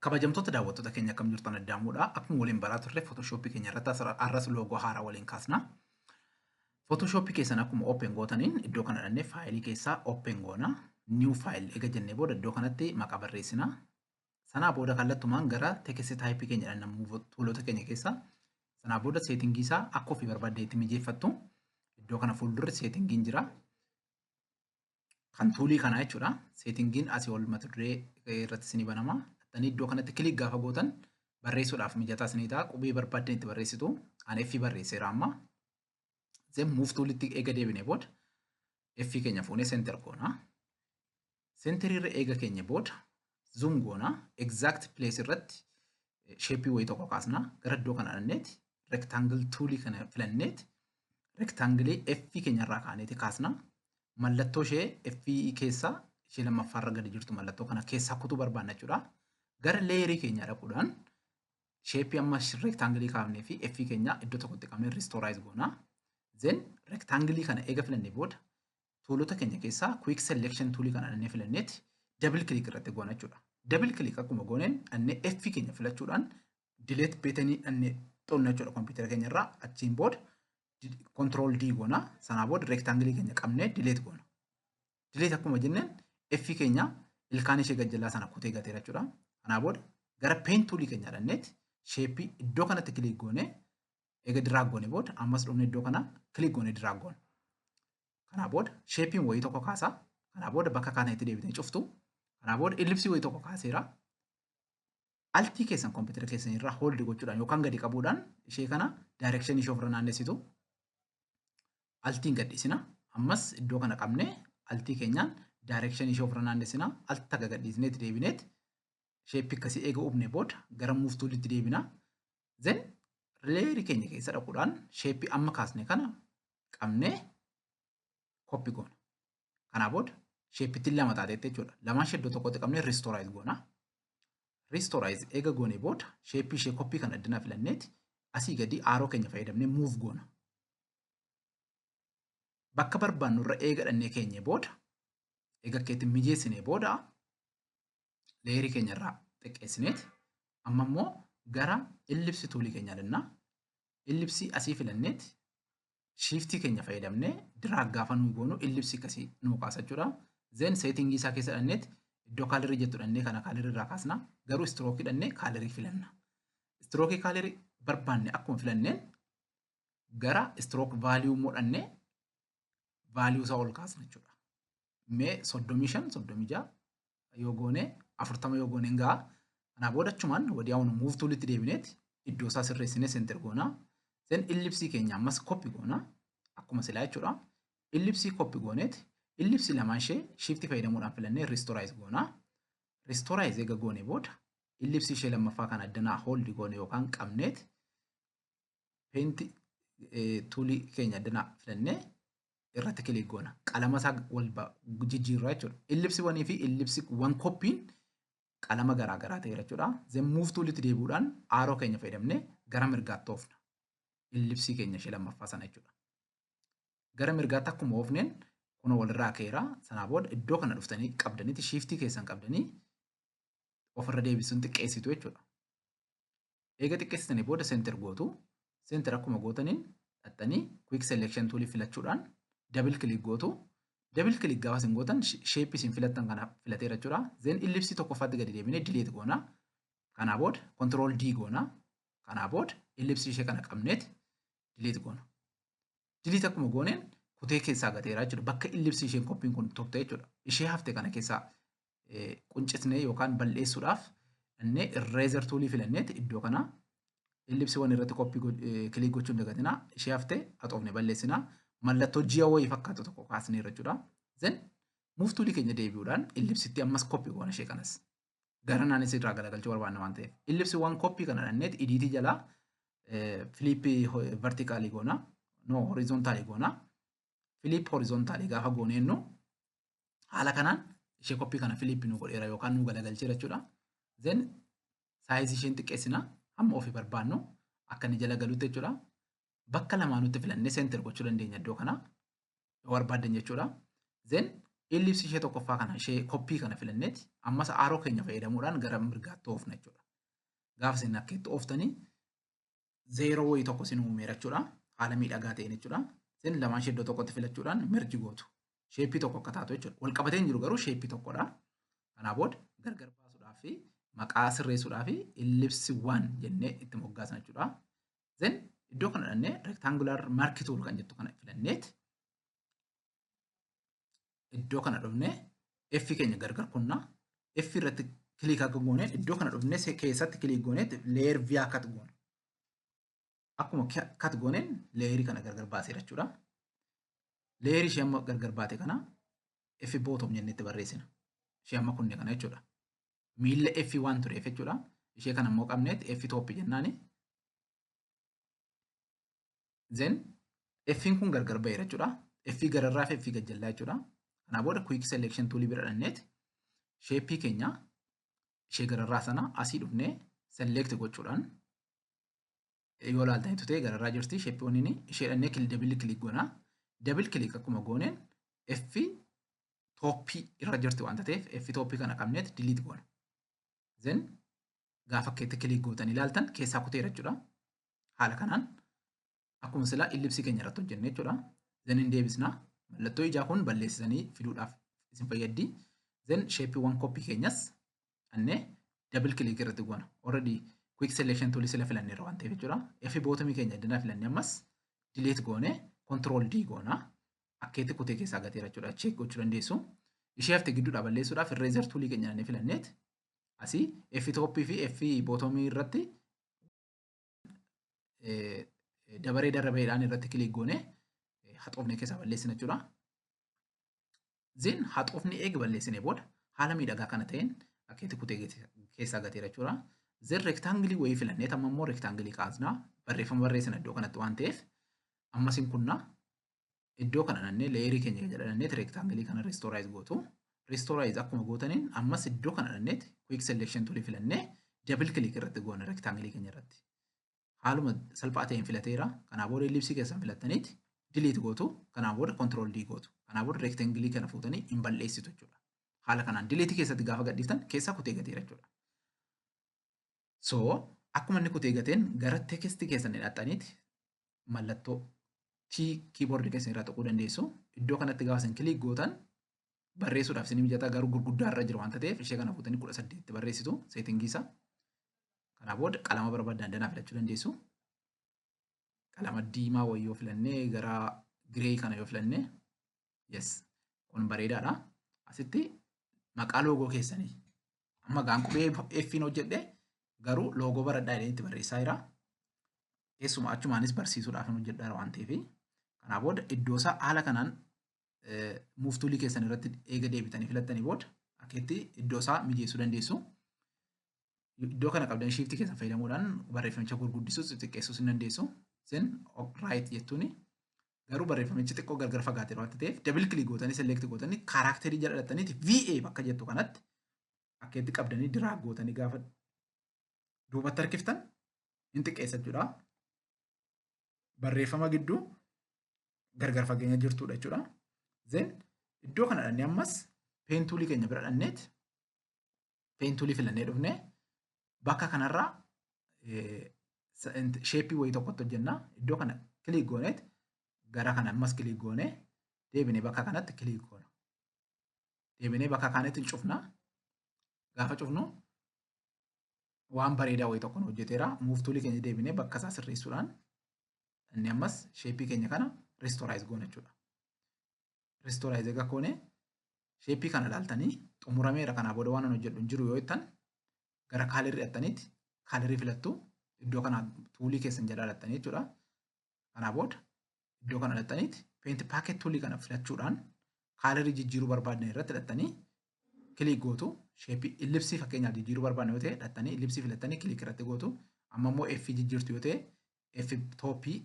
Kabajamtoota daawwattoota keenya akkam jirtan addaamuudha. Akkuma waliin baraa turre Photoshop keenya irratti arras loogoo haaraa waliin kaasna. Photoshop keessan akkuma open gootaniin iddoo kana dhannee faayilii keessaa open goona. New file ega jennee booda iddoo kanatti maqaa barreessina. Sanaa booda kallattumaan gara text type keenya dhannamuu tuulota keenya keessaa. Sanaa booda settingii isaa akka ofii barbaaddeetti mijeeffattu. Iddoo kana fuuldurri settingiin jira. Kan tuulii kanaa jechuudha. Settingiin asii ol mata duree irratti isinii banama. Iddoo kanatti kilik gaafa gootan barreessuudhaaf mijataa isinii ta'a. Qubee barbaaddan itti barreessitu. Ani F barreesseera amma. Zeen move toolitti eega deebinee booda F keenya fuunee center goona. Center irra eega keenya booda zoom goona. Exact place irratti shape wayii tokko kaasna. Gara iddoo kana dhanneeti rectangle toolii kana filanneeti rectangle F keenya irraa kaaneeti kaasna. Mallattoo ishee F keessaa ishee lammaffaarra gadi jirtu mallattoo kana keessaa kutuu barbaanna jechuudha. Gara leerii keenya dhaquudhaan shape amma rectangle kaafnee fi F keenya iddoo tokkotti qabnee restorize goona. Then rectangle kana eega filannee booda tuulota keenya keessaa quick selection toolii kana dhannee filanneeti double click irratti goona jechuudha. Double click akkuma gooneen dhannee F keenya filachuudhaan delete button dhannee xolna jechuudha kompiitara keenya irraa achiin booda control D goona. Sanaa booda rectangle keenya qabnee delete goona. Delete akkuma jenneen F keenya ilkaan ishee gajjallaa sana kutee gateera jechuudha. Kanaa booda gara pen toolii keenya dhanneeti shape iddoo kanatti click goone eega drag goone booda ammas dhumne iddoo kana click goone drag goone. Kanaa booda shapein wayii tokko kaasa. Kanaa booda bakka kanatti deebitee cuftu. Kanaa booda ellipsii wayii tokko kaaseera. Altii keessan kompiitara keessan irraa hold gochuudhaan yookaan gadi qabuudhaan ishee kana direction ishee ofirra naannessitu. Altiin gadhiisina. Ammas iddoo kana qabnee altii keenyaan direction ishee ofirra naannessina. Alta gadhiisneeti deebineeti. Shape akkasii eega uumne booda gara move toolitti deebina. Then leerii keenya keessa dhaquudhaan shape amma kaasne kana qabnee copy goona. Kanaa booda shape ittiin lama taateetti jechuudha. Lamaan ishee iddoo tokkotti qabnee restorize goona. Restorize eega goone booda shape ishee copy kan addunaa filanneeti asii gadi arrow keenya fayyadamnee move goona. Bakka barbaannu irra eega dhannee keenya booda eega keetti mijeessinee booda leerii keenya irraa xiqqeessineeti. Amma immoo gara ellipsii toolii keenya dhannaa. Ellipsii asii filanneeti. Shiftii keenya fayyadamnee drag gaafa nuyi goonu ellipsii akkasii nuu kaasa jechuudha. Then setting isaa keessa dhanneeti iddoo kaalerii jettu dhannee kana kaalerii irraa kaasna. Garuu stroke dhannee kaalerii filanna. Stroke kaalerii barbaanne akkuma filanneen gara stroke value immoo dhannee value isaa ol kaasna jechuudha. Mee 35 36 yoo goone 40 yoo goone ga'a. Kanaa booda achumaan wadiyaawun move toolitti deebineeti iddoo isaa sirreessinee center goona. Then ellipsii keenya ammas copy goona. Akkuma silaa jechuudha. Ellipsii copy gooneeti. Ellipsii lamaan ishee shift fayyadamuudhaan filannee restorize goona. Restorize eega goone booda ellipsii ishee lammaffaa kan addanaa hold goone yookaan qabneeti paint toolii keenya addanaa filannee irratti click goona. Qalama isaa wal jijjiirraa jechuudha. Ellipsii wanii fi ellipsii wan copy'n qalama garaa garaa ta'eera jechuudha. Then move toolitti deebi'uudhaan arrow keenya fayyadamnee gara mirgaatti oofna. Ellipsii keenya ishee lammaffaa sana jechuudha. Gara mirgaatti akkuma oofneen kun walirraa ka'eera. Sanaa booda iddoo kana dhuftanii qabdaniiti shiftii keessan qabdanii ofirra deebisuun xiqqeessitu jechuudha. Eega xiqqeessitanii booda center gootu. Center akkuma gootaniin dhaxxanii quick selection toolii filachuudhaan double click gootu. Double click gaafa isin gootan shape isin filattan kana filateera jechuudha. Then ellipsii tokkoffaatti gadi deebinee delete goona. Kanaa booda control D goona. Kanaa booda ellipsii ishee kana qabneeti delete goona. Delete akkuma gooneen kutee keessaa gateera jechuudha. Bakka ellipsii isheen koppiin kun turte jechuudha. Ishee hafte kana keessaa quncisnee yookaan balleessuudhaaf dhannee eraser toolii filanneeti iddoo kana ellipsiiwwan irratti koppii click gochuun dagatinaa. Ishee hafte haxoofne balleessinaa. Mallattoo ji'a wayii fakkaatu tokko kaasneerra jechuudha. Then move toolii keenya deebi'uudhaan ellipsiitti ammas copy goona ishee kanas. Gara naannis irraa galagalchuu barbaanna waan ta'eef. Ellipsiiwwan copy kana dhanneeti idiitii jalaa flip vertically goona. No horizontally goona. Flip horizontally gaafa gooneennu haala kanaan ishee copy kana flip nu godheera yookaan nu galagalcheera jechuudha. Then size isheen xiqqeessina hamma ofii barbaannu akka inni jala galuutti jechuudha. Bakka lamaanutti filannee center gochuu dandeenya iddoo kana yoo barbaaddan jechuudha. Then ellipsii ishee tokkoffaa kana ishee copy kana filanneeti ammas arrow keenya fayyadamuudhaan gara mirgaatti oofna jechuudha. Gaafa isin akkeetti ooftanii zeeroo wayii tokko isin uumeera jechuudha. Haala miidhagaa ta'een jechuudha. Isin lamaan ishee iddoo tokkotti filachuudhaan merji gootu. Sheeppii tokko akka taatu jechuudha. Wal qabatee hin jiru garuu sheeppii tokkodha. Kanaa booda gargar baasuudhaaf fi maqaa sirreessuudhaaf ellipsiiwwan jennee itti moggaasan jechuudha. Then iddoo kana dhannee rectangular mark tool kan jettu kana filanneet iddoo kana dhufnee F keenya gargar kunnaa F irratti kiliik akka goonee iddoo kana dhufnee keessatti kiliik gooneet leer V akka goone. Akkuma kat gooneen leerii kana gargar baaseera jechuudha. Leerii ishee amma gargar baate kana F bottom jennee itti barreessina. Ishee amma kunne kana jechuudha. Miilla F waan tureef jechuudha. Ishee kana immoo qabneet F top jennaani. Then F'n kun gargar ba'eera jechuudha. F gararraa fi F gajjallaa jechuudha. Kanaa booda quick selection tool bira dhanneet sheeppii keenya ishee gararraa sana asii dhufnee select gochuudhaan yoo ilaaltanitu ta'e gararraa jirti sheeppiiwwaniin ishee dhannee double click goona. Double click akkuma gooneen F tooppii irra jirti waanta ta'eef F tooppii kana qabneet delete goona. Then gaafa akkeetti click gootan ilaaltan keessaa kuteera jechuudha. Haala kanaan akkuma silaa ellipsii keenya irratti hojjenne jechuudha. Then hin deebisna. Mallattoo ijaa kun balleessisanii fiduudhaaf isin fayyaddi. Then sheeppiiwwan koppii keenyas annee double click irratti goona. Already quick selection tool sila filanneerra waan ta'eef jechuudha. F bottomii keenya addunaa filannee ammas delete goone control D goona. Akkeetti kutee keessaa gateera jechuudha. Check gochuu dandeessu. Ishee hafte gidduudhaa balleessuudhaaf eraser toolii keenya annee filanneet asii F toppii fi F bottomii irratti dabaree darbeedhaan irratti kiliik goone haxoofne keessaa balleessina jechuudha. Zin haxoofni eega balleessinee booda haala miidhagaa kana ta'een akkeetti kutee keessaa gateera jechuudha. Zin reektaangilii wayii filannee amma immoo reektaangilii kaasnaa barreeffama barreessina iddoo kanatti waan ta'eef ammas hin kunnaa iddoo kana dhannee leerii keenya jedhannee reektaangilii kana restooraayis gootu. Restooraayis akkuma gootaniin ammas iddoo kana dhannee quick selection toolii filannee double click irratti goona reektaangilii keenya irratti. Haaluma salphaa ta'een filateera. Kanaa booda ellipsii keessan filattaniiti delete gootu. Kanaa booda control D gootu. Kanaa booda rectangle kana fuutanii hin balleessitu jechuudha. Haala kanaan delete keessatti gaafa gadhiiftan keessaa kutee gateera jechuudha. So akkuma inni kutee gateen gara text keessan hidhattaniiti mallattoo T keyboard keessan irraa tuquu dandeessu. Iddoo kanatti gaafa isin click gootan barreessuudhaaf isin mijataa garuu gurguddaa irra jiru waanta ta'eef ishee kana fuutanii 18 barreessitu settingii isaa. Kanaa booda qalama barbaadan danaa filachuu dandeessu. Qalama diimaa wayii yoo filannee gara giree kana yoo filannee yes kun bareedaadha. Asitti maqaa loogoo keessanii amma gaanqubee F'n hojjedhe garuu loogoo baradhaa itti barreessaa jira. Keessumaa achumaanis barsiisuudhaaf hojjedhaa waan ta'eef kanaa booda iddoo isaa haala kanaan muuftuulii keessan irratti eega deebitanii filattanii booda akkeetti iddoo isaa mijeessuu dandeessu. Iddoo kana qabdan shiftii keessan fayyadamuudhaan barreeffamicha gurguddisuus xiqqeessuus hin dandeessu. Sen right jettuuni garuu barreeffamichi xiqqoo gargar fagaatee waan ta'eef double click gootanii select gootanii kaaraakterii jala dhattaniiti VA bakka jettu kanatti akkeetti qabdanii drag gootanii gaafa duubatti harkiftan hin xiqqeessa jechuudha. Barreeffama gidduu gargar fageenya jirtudha jechuudha. Then iddoo kana dhannee ammas peentuulii keenya bira dhanneeti peentuulii filannee dhufnee bakka kanarraa sheeppii wayii tokkotti hojjennaa. Iddoo kana kiliik gooneet gara kana ammas kiliik goonee deebinee bakka kanatti kiliik goona. Deebinee bakka kanatti cufnaa. Gaafa cufnu waan bareedaa wayii tokkoon hojjeteera. Muuftuulii keenya deebinee bakka isaa sirreessuudhaan inni ammas sheeppii keenya kana restooraayis goona jechuudha. Restooraayis egaa goone sheeppii kana ilaaltanii xumurameera kanaa booda waan hojjedhu hin jiru yoo jettan gara kaalerii dhattaniiti kaalerii filattu. Iddoo kana tuulii keessan jala dhattanii jechuudha. Kanaa booda iddoo kana dhattaniiti paint packet tuulii kana filachuudhaan kaalerii jijjiiruu barbaadan irratti dhattanii kiliik gootu. Sheeppii ellipsii fakkeenyaaf jijjiiruu barbaadan yoo ta'e dhattanii ellipsii filattanii kiliik irratti gootu. Amma immoo F jijjiirtu yoo ta'e F tooppii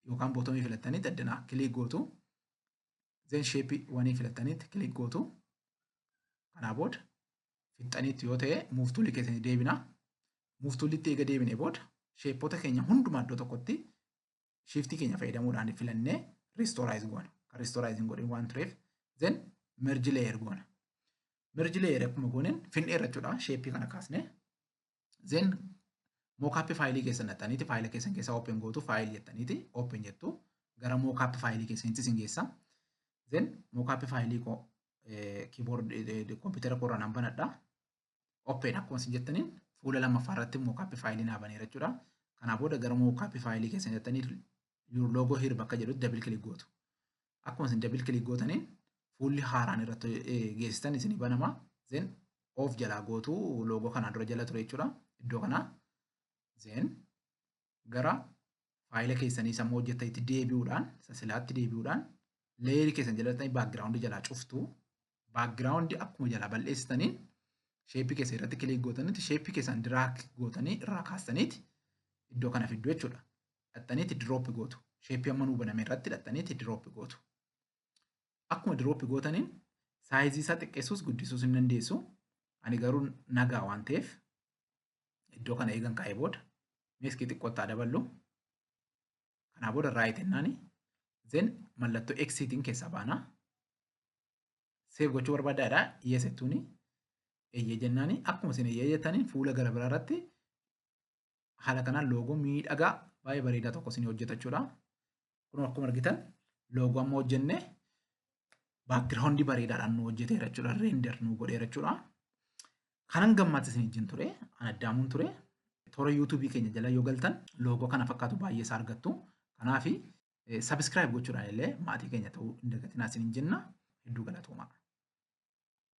yookaan bootomii filattanii addunaa kiliik gootu. Then sheeppii wanii filattaniitti kiliik gootu. Kanaa booda fixxaniitti yoo ta'e muuftuulii keessanii deebina. Muuftuulitti eega deebinee booda sheeppoota keenya hundumaa iddoo tokkotti shiftii keenya fayyadamuudhaan filannee restooraayis goona. Kan restooraayisiin godhin waan tureef then merge layer goona. Merge layer akkuma gooneen fin'ee irra jechuudha sheeppii kana kaasnee then Mookaappii faayilii keessan naqxaniiti faayila keessan keessaa open gootu faayilii jettaniiti open jettu gara mookaappii faayilii keessanitti isin geessa. Then mookaappii faayilii kiiboordii kompiitara koorraa nan banadha. Open akkuma isin jettaniin fuula lammaffaa irratti mookaappii faayilii naa baneera jechuudha. Kanaa booda gara mookaappii faayilii keessan jettanii loogoo here bakka jedhutti double click gootu. Akkuma isin double click gootaniin fuulli haaraan irratti geessitan isinii banama. Then of jalaa gootu loogoo kanaan dura jala ture jechuudha. Iddoo kanaa then gara faayila keessanii sammuu hojjettanitti deebi'uudhaan silaatti deebi'uudhaan leerii keessan jalatti baakgiraawundii jalaa cuftu. Baakgiraawundii akkuma jalaa balleessitaniin sheeppii keessa irratti kilik gootanitti sheeppii keessan diraag gootanii irraa kaastaniiti iddoo kana fiddu jechuudha. Dhaxxaniiti dirooppi gootu. Sheeppii amma nuu baname irratti dhaxxaniiti dirooppi gootu. Akkuma dirooppi gootaniin saayizii isaa xiqqeessuus guddisuus hin dandeessu. Ani garuu nagaa waan ta'eef iddoo kana eegan kaa'ee booda meeskii xiqqoottaa daballu. Kanaa booda raayit jennaani. Then mallattoo eksiitiin keessaa baana. Seef gochuu barbaadaadha. Yes jettuuni. Eeyyee jennaani. Akkuma isin eeyyee jettaniin fuula gara biraa irratti haala kanaan loogoo miidhagaa baay'ee bareedaa tokko isin hojjetachuudha. Kun akkuma argitan loogoo amma hojjenne baakgiraawundii bareedaadhaan nu hojjeteera jechuudha. Reender nu godheera jechuudha. Kanan gammachiis isin wajjin ture. An addaamuun ture. Toora yuutuubii keenya jala yoo galtan loogoo kana fakkaatu baay'ee isaa argattu. Kanaafi sabiskiraayib gochuudhaan illee maatii keenya ta'uu hin dagatinaa isin jenna. Hedduu galatoomaa.